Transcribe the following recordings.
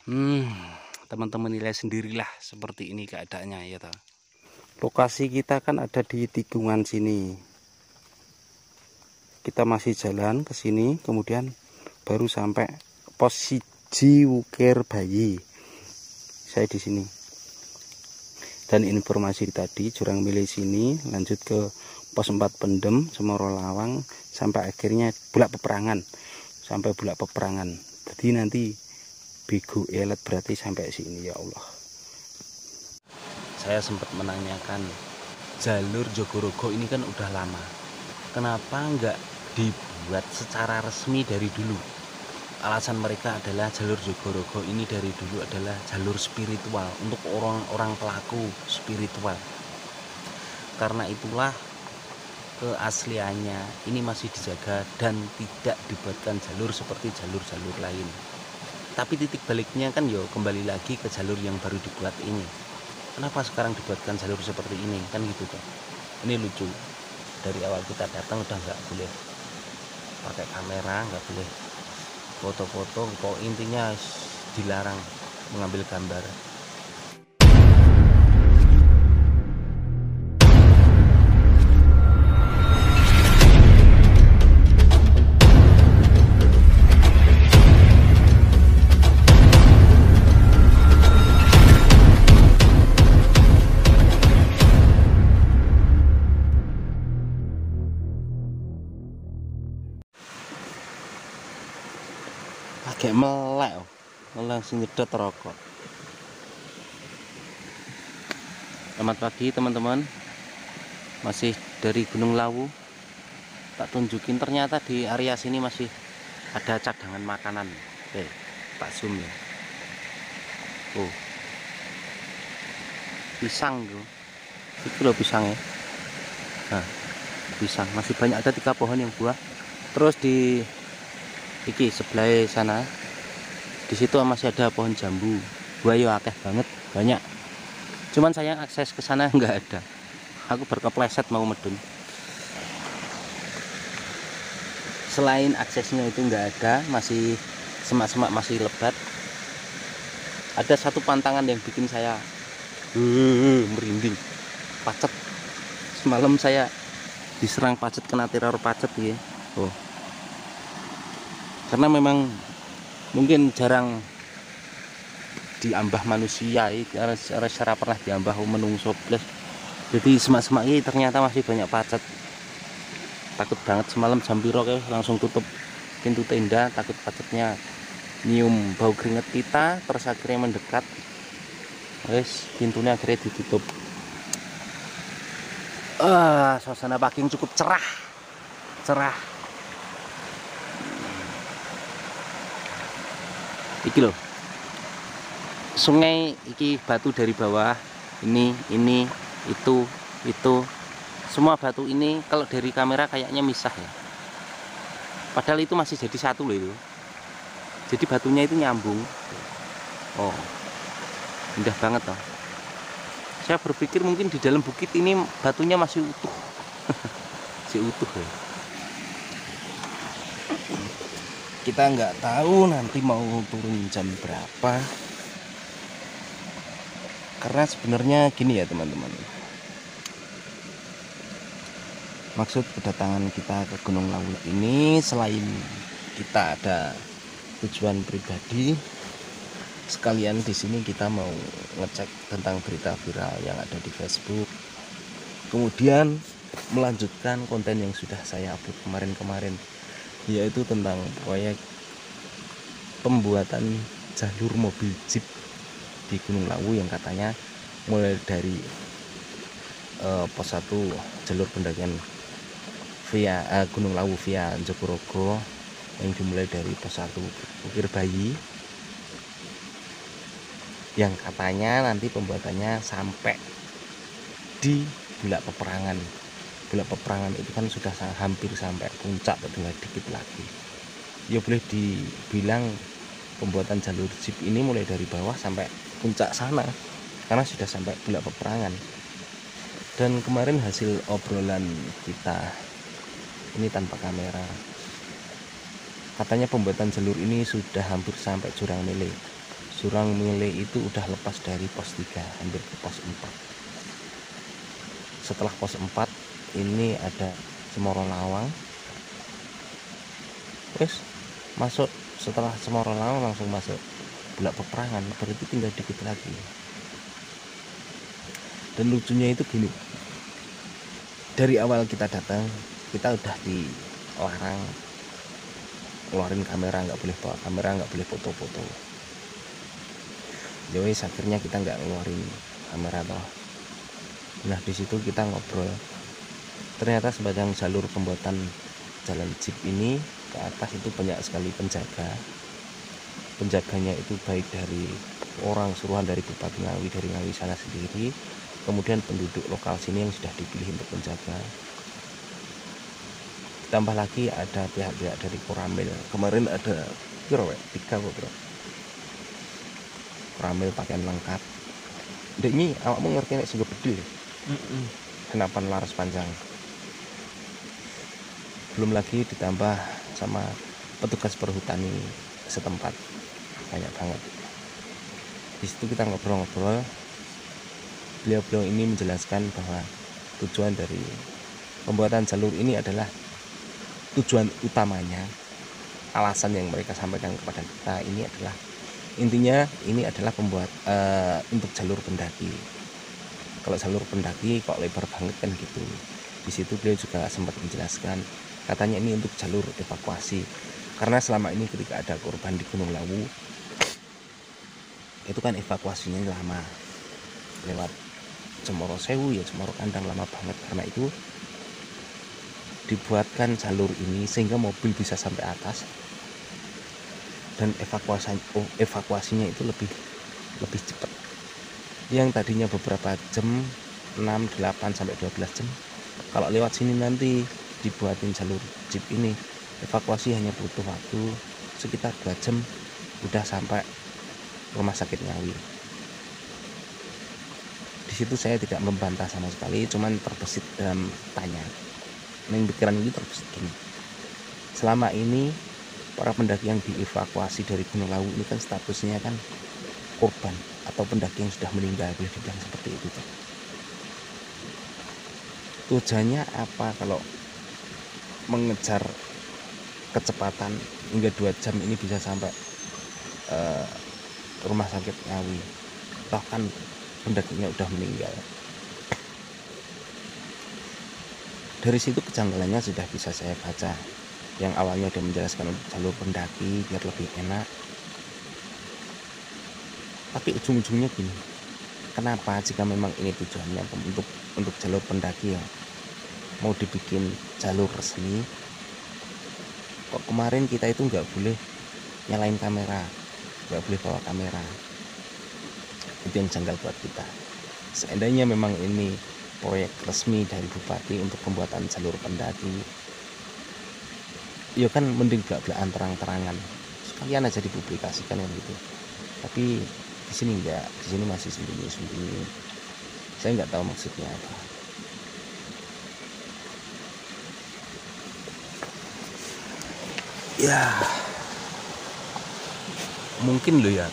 Hmm, teman-teman nilai sendirilah seperti ini keadaannya ya toh. Lokasi kita kan ada di tikungan sini. Kita masih jalan ke sini, kemudian baru sampai pos siji Wukir Bayi. Saya di sini. Dan informasi tadi Jurang Milih sini lanjut ke pos 4 Pendem Cemoro Lawang sampai akhirnya Bulak Peperangan. Sampai Bulak Peperangan. Jadi nanti Bego Elet berarti sampai sini ya Allah. Saya sempat menanyakan jalur Jogorogo ini kan udah lama. Kenapa nggak dibuat secara resmi dari dulu? Alasan mereka adalah jalur Jogorogo ini dari dulu adalah jalur spiritual untuk orang-orang pelaku spiritual. Karena itulah keasliannya ini masih dijaga dan tidak dibuatkan jalur seperti jalur-jalur lain. Tapi titik baliknya kan yo kembali lagi ke jalur yang baru dibuat ini. Kenapa sekarang dibuatkan jalur seperti ini? Kan gitu tuh. Ini lucu. Dari awal kita datang udah nggak boleh pakai kamera, nggak boleh foto-foto. Kok intinya dilarang mengambil gambar. Agak melek, langsung nyedot rokok. Selamat pagi teman-teman. Masih dari Gunung Lawu. Tak tunjukin ternyata di area sini masih ada cadangan makanan. Tak zoom ya. Oh, pisang tuh. Itu loh pisangnya. Nah, pisang masih banyak, ada 3 pohon yang buah. Terus di iki sebelah sana, di situ masih ada pohon jambu. Buaya akeh banget, banyak. Cuman sayang akses ke sana nggak ada. Aku berkepleset mau medun. Selain aksesnya itu nggak ada, masih semak-semak masih lebat. Ada satu pantangan yang bikin saya merinding. Pacet. Semalam saya diserang pacet, kena teror pacet ya. Oh. Karena memang mungkin jarang diambah manusia ya, secara pernah diambah menungso plus. Jadi semak-semak ini ternyata masih banyak pacet. Takut banget semalam jam piro langsung tutup pintu tenda, takut pacetnya nyium bau keringet kita, terus akhirnya mendekat. Guys, pintunya akhirnya ditutup. Suasana pagi yang cukup cerah. Iki loh, sungai iki batu dari bawah, ini itu semua batu ini kalau dari kamera kayaknya misah ya, padahal itu masih jadi satu loh itu. Jadi batunya itu nyambung. Oh, indah banget loh. Saya berpikir mungkin di dalam bukit ini batunya masih utuh. Masih utuh ya. Kita nggak tahu nanti mau turun jam berapa. Karena sebenarnya gini ya teman-teman. Maksud kedatangan kita ke Gunung Lawu ini selain kita ada tujuan pribadi, sekalian di sini kita mau ngecek tentang berita viral yang ada di Facebook. Kemudian melanjutkan konten yang sudah saya upload kemarin-kemarin, yaitu tentang proyek pembuatan jalur mobil jeep di Gunung Lawu yang katanya mulai dari pos 1 jalur pendakian via Gunung Lawu via Jogorogo yang dimulai dari pos 1 Wukir Bayi, yang katanya nanti pembuatannya sampai di Bulak Peperangan. Bulak Peperangan itu kan sudah hampir sampai puncak, tinggal dikit lagi. Ya boleh dibilang pembuatan jalur jeep ini mulai dari bawah sampai puncak sana, karena sudah sampai Bulak Peperangan. Dan kemarin hasil obrolan kita ini tanpa kamera, katanya pembuatan jalur ini sudah hampir sampai Jurang Milih, jurang Mile itu udah lepas dari pos 3 hampir ke pos 4. Setelah pos 4 ini ada Cemoro Lawang, terus masuk. Setelah Cemoro Lawang langsung masuk Bulak Peperangan, berarti tinggal dikit lagi. Dan lucunya itu gini, dari awal kita datang kita udah dilarang keluarin kamera, nggak boleh bawa kamera, nggak boleh foto-foto. Jadi akhirnya kita nggak ngeluarin kamera toh. Nah di situ kita ngobrol, ternyata sepanjang jalur pembuatan jalan jeep ini ke atas itu banyak sekali penjaganya itu baik dari orang suruhan dari Bupati Ngawi, dari Ngawi sana sendiri, kemudian penduduk lokal sini yang sudah dipilih untuk menjaga. Ditambah lagi ada pihak-pihak dari Koramil. Kemarin ada 3 bro Koramil pakaian lengkap. Dek ini awakmu ngerti nek sing bedil. Senapan laras panjang. Belum lagi ditambah sama petugas perhutani setempat, banyak banget. Di situ kita ngobrol-ngobrol. Beliau ini menjelaskan bahwa tujuan dari pembuatan jalur ini adalah, tujuan utamanya, alasan yang mereka sampaikan kepada kita ini adalah, intinya ini adalah untuk jalur pendaki. Kalau jalur pendaki kok lebar banget kan gitu. Di situ beliau juga sempat menjelaskan, katanya ini untuk jalur evakuasi, karena selama ini ketika ada korban di Gunung Lawu itu kan evakuasinya lama, lewat Cemoro Sewu ya Cemoro Kandang lama banget. Karena itu dibuatkan jalur ini sehingga mobil bisa sampai atas dan evakuasinya itu lebih cepat. Yang tadinya beberapa jam, 6, 8 sampai 12 jam, kalau lewat sini nanti dibuatin jalur jeep ini, evakuasi hanya butuh waktu sekitar 2 jam udah sampai rumah sakit Ngawi. Di situ saya tidak membantah sama sekali, cuman terbesit dalam tanya. Yang pikiran ini terbesit gini, selama ini para pendaki yang dievakuasi dari Gunung Lawu ini kan statusnya kan korban atau pendaki yang sudah meninggal, boleh dibilang seperti itu. Tujuannya apa kalau mengejar kecepatan hingga 2 jam ini bisa sampai rumah sakit Ngawi, toh kan pendakinya udah meninggal. Dari situ kejanggalannya sudah bisa saya baca. Yang awalnya dia menjelaskan untuk jalur pendaki biar lebih enak, tapi ujung-ujungnya gini, kenapa jika memang ini tujuannya untuk jalur pendaki ya mau dibikin jalur resmi, kok kemarin kita itu nggak boleh nyalain kamera, nggak boleh bawa kamera. Itu yang janggal buat kita. Seandainya memang ini proyek resmi dari Bupati untuk pembuatan jalur pendaki, ya kan mending belak-belakan terang-terangan, sekalian aja dipublikasikan kan gitu. Tapi di sini enggak, di sini masih sembunyi-sembunyi. Saya nggak tahu maksudnya apa. Ya, mungkin loh ya.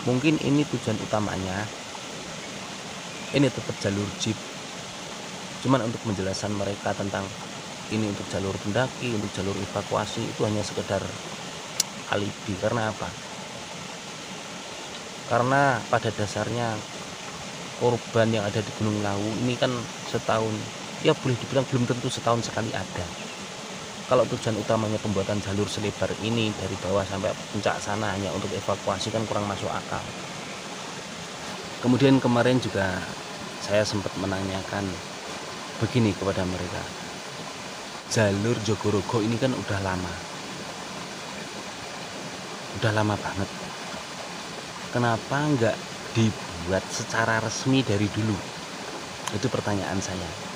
Mungkin ini tujuan utamanya, ini tetap jalur jeep. Cuman untuk penjelasan mereka tentang ini untuk jalur pendaki, untuk jalur evakuasi itu hanya sekedar alibi. Karena apa? Karena pada dasarnya korban yang ada di Gunung Lawu ini kan setahun, ya boleh dibilang belum tentu setahun sekali ada. Kalau tujuan utamanya pembuatan jalur selebar ini dari bawah sampai puncak sana hanya untuk evakuasi kan kurang masuk akal. Kemudian kemarin juga saya sempat menanyakan begini kepada mereka, jalur Jogorogo ini kan udah lama banget, kenapa nggak dibuat secara resmi dari dulu? Itu pertanyaan saya.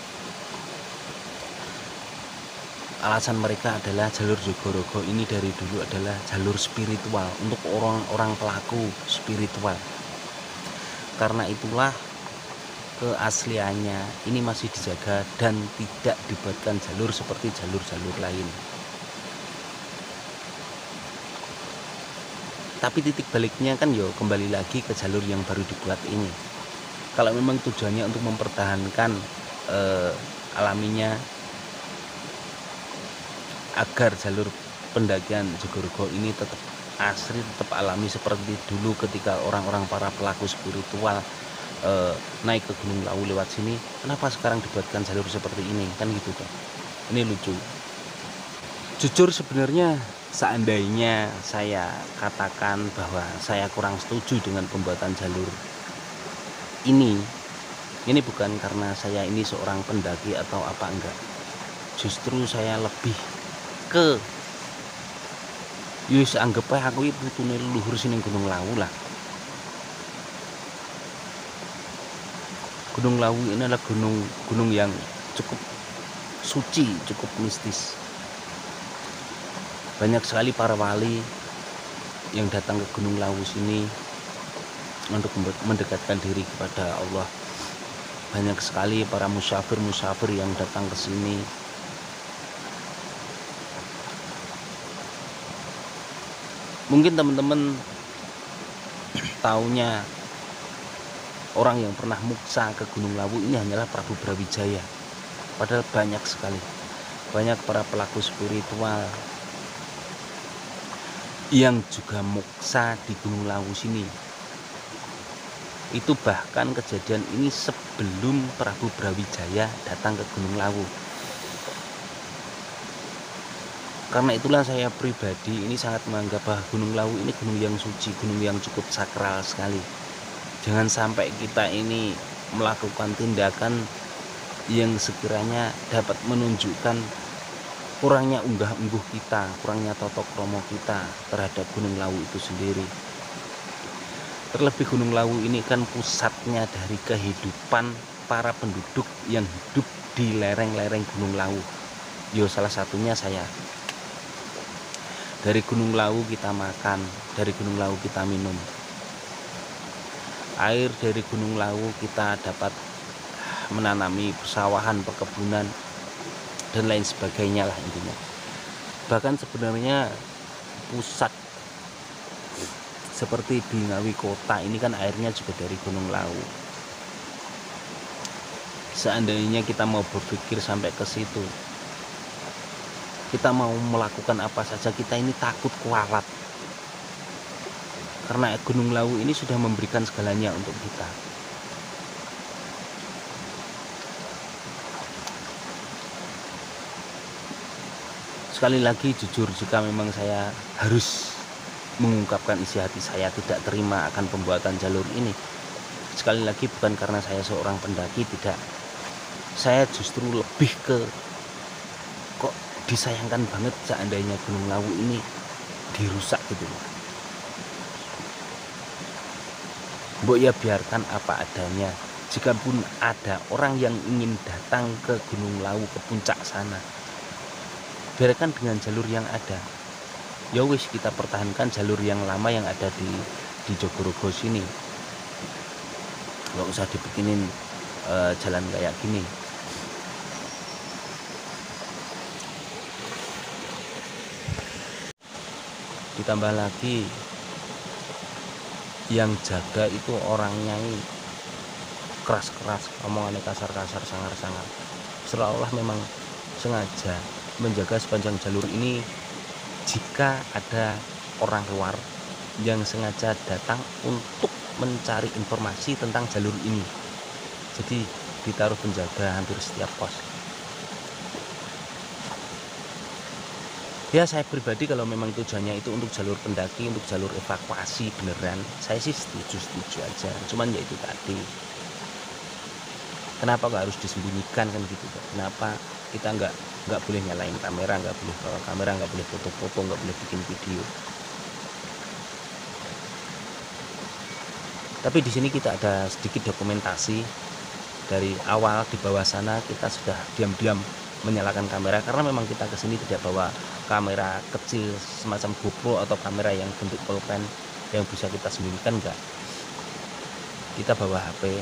Alasan mereka adalah jalur Jogorogo ini dari dulu adalah jalur spiritual untuk orang-orang pelaku spiritual. Karena itulah keasliannya ini masih dijaga dan tidak dibuatkan jalur seperti jalur-jalur lain. Tapi titik baliknya kan yo kembali lagi ke jalur yang baru dibuat ini. Kalau memang tujuannya untuk mempertahankan alaminya agar jalur pendakian Jogorogo ini tetap asri, tetap alami seperti dulu ketika orang-orang para pelaku spiritual naik ke Gunung Lawu lewat sini, kenapa sekarang dibuatkan jalur seperti ini, kan gitu tuh. Ini lucu. Jujur sebenarnya seandainya saya katakan bahwa saya kurang setuju dengan pembuatan jalur ini bukan karena saya ini seorang pendaki atau apa enggak. Justru saya lebih ke yus anggap aja aku itu putune leluhur sini Gunung Lawu lah. Gunung Lawu ini adalah gunung yang cukup suci, cukup mistis. Banyak sekali para wali yang datang ke Gunung Lawu sini untuk mendekatkan diri kepada Allah. Banyak sekali para musafir yang datang ke sini. Mungkin teman-teman taunya orang yang pernah muksa ke Gunung Lawu ini hanyalah Prabu Brawijaya. Padahal banyak sekali, banyak para pelaku spiritual yang juga muksa di Gunung Lawu sini. Itu bahkan kejadian ini sebelum Prabu Brawijaya datang ke Gunung Lawu. Karena itulah saya pribadi ini sangat menganggap bahwa Gunung Lawu ini gunung yang suci, gunung yang cukup sakral sekali. Jangan sampai kita ini melakukan tindakan yang sekiranya dapat menunjukkan kurangnya unggah-ungguh kita, kurangnya totok kromo kita terhadap Gunung Lawu itu sendiri. Terlebih Gunung Lawu ini kan pusatnya dari kehidupan para penduduk yang hidup di lereng-lereng Gunung Lawu. Yo, salah satunya saya. Dari Gunung Lawu kita makan, dari Gunung Lawu kita minum. Air dari Gunung Lawu kita dapat menanami persawahan, perkebunan, dan lain sebagainya lah intinya. Bahkan sebenarnya pusat seperti di Ngawi kota ini kan airnya juga dari Gunung Lawu. Seandainya kita mau berpikir sampai ke situ, kita mau melakukan apa saja, kita ini takut kualat. Karena Gunung Lawu ini sudah memberikan segalanya untuk kita. Sekali lagi jujur, jika memang saya harus mengungkapkan isi hati saya tidak terima akan pembuatan jalur ini, sekali lagi bukan karena saya seorang pendaki, tidak. Saya justru lebih ke kok disayangkan banget seandainya Gunung Lawu ini dirusak gitu. Mbok ya biarkan apa adanya. Jikapun ada orang yang ingin datang ke Gunung Lawu, ke puncak sana, biarkan dengan jalur yang ada. Ya wis, kita pertahankan jalur yang lama yang ada di Jogorogo sini. Nggak usah dibikinin jalan kayak gini. Ditambah lagi yang jaga itu orangnya keras-keras, omongannya kasar-kasar, sangar-sangar. Seolah-olah memang sengaja menjaga sepanjang jalur ini jika ada orang luar yang sengaja datang untuk mencari informasi tentang jalur ini. Jadi ditaruh penjaga hampir setiap pos. Ya, saya pribadi kalau memang tujuannya itu untuk jalur pendaki, untuk jalur evakuasi beneran, saya sih setuju aja. Cuman ya itu tadi, kenapa nggak harus disembunyikan kan gitu? Kenapa kita nggak boleh nyalain kamera, nggak boleh bawa kamera, nggak boleh foto-foto, nggak boleh bikin video? Tapi di sini kita ada sedikit dokumentasi. Dari awal di bawah sana kita sudah diam-diam menyalakan kamera, karena memang kita kesini tidak bawa kamera kecil semacam GoPro atau kamera yang bentuk pulpen yang bisa kita sembunyikan, enggak. Kita bawa HP,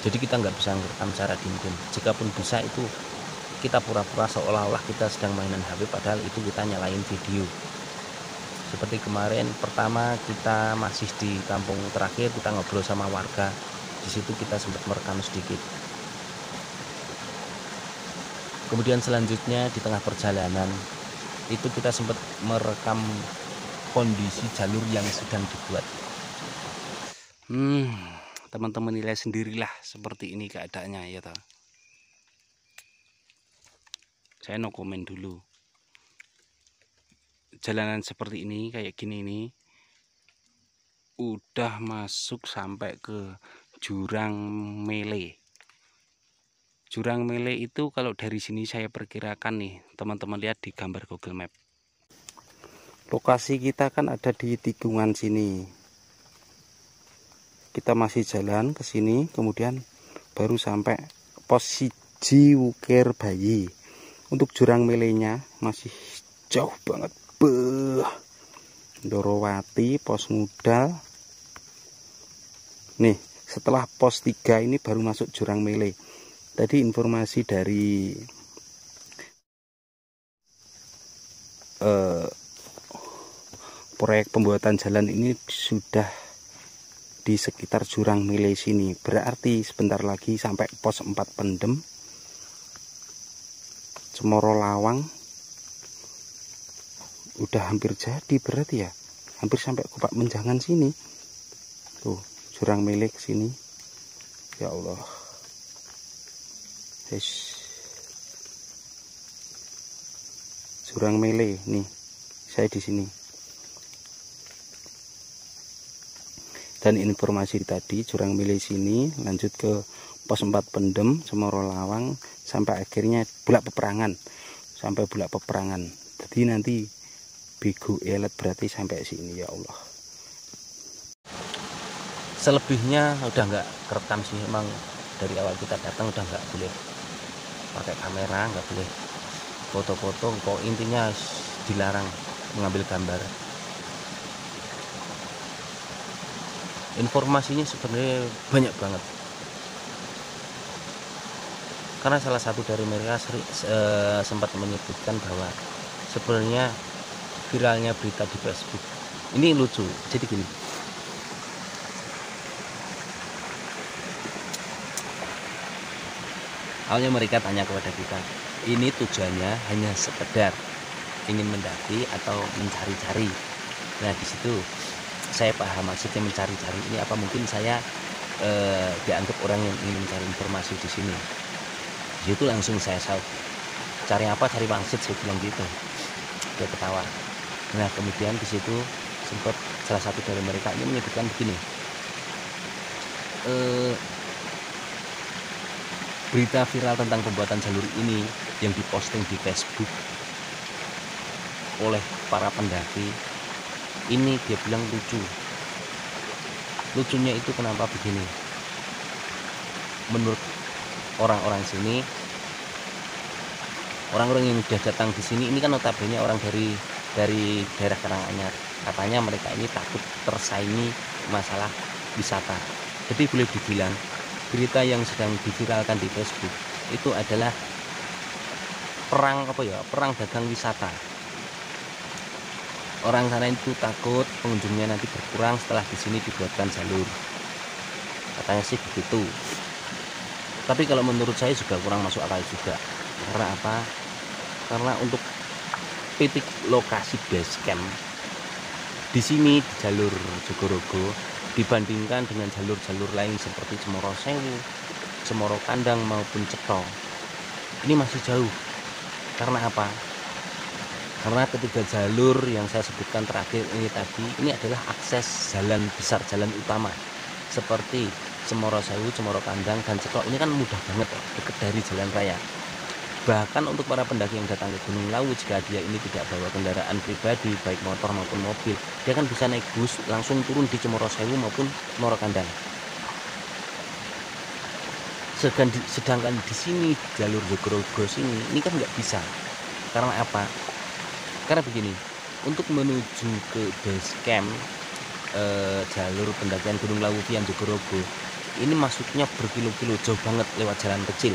jadi kita nggak bisa merekam secara diem-diem. Jikapun bisa, itu kita pura-pura seolah-olah kita sedang mainan HP, padahal itu kita nyalain video seperti kemarin pertama kita masih di kampung terakhir, kita ngobrol sama warga. Di situ kita sempat merekam sedikit. Kemudian selanjutnya di tengah perjalanan itu kita sempat merekam kondisi jalur yang sedang dibuat. Teman-teman nilai sendirilah seperti ini keadaannya ya toh. Saya no komen dulu. Jalanan seperti ini kayak gini nih udah masuk sampai ke jurang Mele. Jurang Mele itu kalau dari sini saya perkirakan nih, teman-teman lihat di gambar Google Map. Lokasi kita kan ada di tikungan sini. Kita masih jalan ke sini, kemudian baru sampai pos siji Wukir Bayi. Untuk jurang Melenya masih jauh banget. Ndorowati, pos Ngudal. Nih, setelah pos 3 ini baru masuk jurang Mele. Tadi informasi dari proyek pembuatan jalan ini sudah di sekitar jurang Mele sini. Berarti sebentar lagi sampai pos 4 Pendem, Cemoro Lawang. Udah hampir jadi berarti ya. Hampir sampai Kupak Menjangan sini. Tuh, jurang Mele ke sini. Ya Allah. Jurang Mele nih, saya di sini. Dan informasi tadi jurang Mele sini lanjut ke pos 4 Pendem, Cemoro Lawang sampai akhirnya Bulak Peperangan. Sampai Bulak Peperangan. Jadi nanti Bigu Elet berarti sampai sini ya Allah. Selebihnya udah nggak kerekam sih, emang dari awal kita datang udah nggak boleh pakai kamera, nggak boleh foto-foto, kok intinya dilarang mengambil gambar. Informasinya sebenarnya banyak banget, karena salah satu dari mereka sempat menyebutkan bahwa sebenarnya viralnya berita di Facebook ini lucu. Jadi gini, awalnya mereka tanya kepada kita, ini tujuannya hanya sekedar ingin mendaki atau mencari-cari. Nah di situ saya paham maksudnya mencari-cari ini, apa mungkin saya dianggap orang yang ingin mencari informasi di sini. Di situ langsung saya shout, cari apa, cari pangsit, saya bilang gitu. Dia ketawa. Nah kemudian di situ sempat salah satu dari mereka ini menyebutkan begini, berita viral tentang pembuatan jalur ini yang diposting di Facebook oleh para pendaki ini, dia bilang lucu. Lucunya itu kenapa begini? Menurut orang-orang sini, orang-orang yang sudah datang di sini ini kan notabene orang dari daerah Karanganyar. Katanya mereka ini takut tersaingi masalah wisata. Jadi boleh dibilang berita yang sedang diviralkan di Facebook itu adalah perang perang dagang wisata. Orang sana itu takut pengunjungnya nanti berkurang setelah di sini dibuatkan jalur. Katanya sih begitu. Tapi kalau menurut saya juga kurang masuk akal juga. Karena apa? Karena untuk titik lokasi base camp di sini di jalur Jogorogo dibandingkan dengan jalur-jalur lain seperti Cemoro Sewu, Cemoro Kandang maupun Cetho, ini masih jauh. Karena apa? Karena ketiga jalur yang saya sebutkan terakhir ini tadi, ini adalah akses jalan besar, jalan utama seperti Cemoro Sewu, Cemoro Kandang, dan Cetho. Ini kan mudah banget, dekat dari jalan raya. Bahkan untuk para pendaki yang datang ke Gunung Lawu, jika dia ini tidak bawa kendaraan pribadi, baik motor maupun mobil, dia kan bisa naik bus langsung turun di Cemoro Sewu maupun Cemoro Kandang. Sedangkan di sini jalur Jogorogo sini ini kan nggak bisa. Karena apa? Karena begini, untuk menuju ke base camp jalur pendakian Gunung Lawu Vian Jogorogo ini masuknya berkilo-kilo, jauh banget lewat jalan kecil.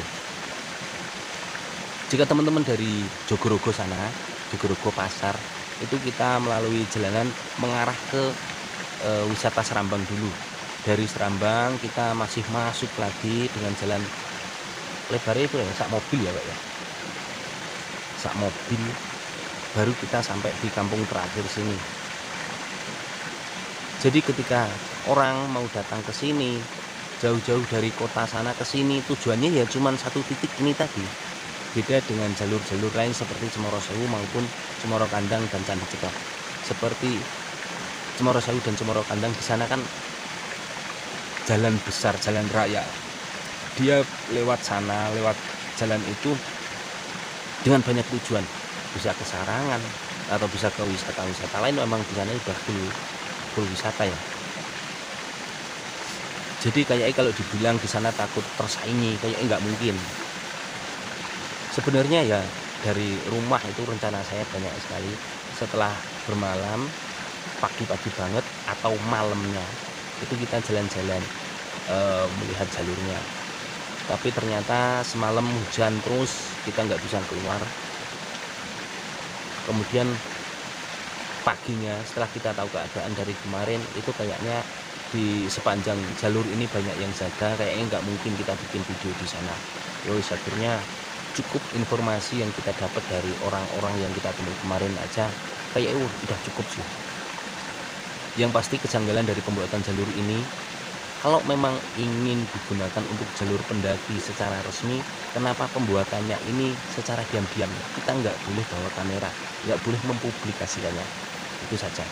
Jika teman-teman dari Jogorogo sana, Jogorogo Pasar, itu kita melalui jalanan mengarah ke wisata Serambang dulu. Dari Serambang kita masih masuk lagi dengan jalan lebarnya itu ya sak mobil ya Pak ya, sak mobil, baru kita sampai di kampung terakhir sini. Jadi ketika orang mau datang ke sini jauh-jauh dari kota sana ke sini, tujuannya ya cuman satu titik ini tadi. Beda dengan jalur-jalur lain seperti Cemoro Sewu maupun Cemoro Kandang dan Candi Cekap. Seperti Cemoro Sewu dan Cemoro Kandang, di sana kan jalan besar, jalan raya. Dia lewat sana, lewat jalan itu dengan banyak tujuan. Bisa ke Sarangan atau bisa ke wisata-wisata lain, memang di sana udah full wisata ya. Jadi kayaknya kalau dibilang di sana takut tersaingi, kayaknya nggak mungkin. Sebenarnya ya dari rumah itu rencana saya banyak sekali setelah bermalam, pagi-pagi banget atau malamnya itu kita jalan-jalan melihat jalurnya. Tapi ternyata semalam hujan terus, kita nggak bisa keluar. Kemudian paginya setelah kita tahu keadaan dari kemarin, itu kayaknya di sepanjang jalur ini banyak yang jaga, kayaknya nggak mungkin kita bikin video di sana. Terus akhirnya cukup informasi yang kita dapat dari orang-orang yang kita temui kemarin aja, kayaknya udah cukup sih. Yang pasti kejanggalan dari pembuatan jalur ini, kalau memang ingin digunakan untuk jalur pendaki secara resmi, kenapa pembuatannya ini secara diam-diam? Kita nggak boleh bawa kamera, nggak boleh mempublikasikannya. Itu saja.